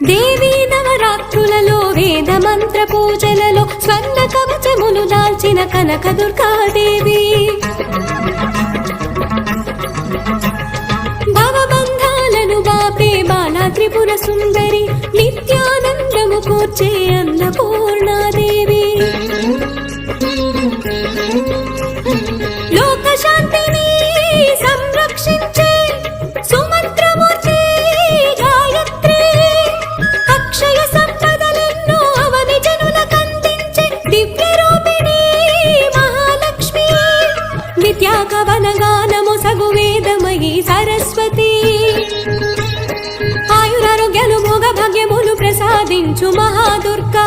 దేవీ నవరాత్రులలో వేద మంత్ర పూజలలో స్వర్ణ కవచములు దాల్చిన కనక దుర్గాదేవి భవబంధాలను బాపే బాలా త్రిపుర సుందరి నిత్యానందము కూర్చే అన్నపూర్ణాదేవి లోక శాంతిని సంరక్షించే సుమంత్రమూర్తి గాయత్రి అక్షయ సంపదలెన్నో అవని జనులకందించే దివ్య రూపిణి మహాలక్ష్మి విద్యా కవన గానము సగు వేదమయీ సరస్వతి ఆయురారోగ్యాలు భోగ భాగ్యములు ప్రసాదించు మహాదుర్గా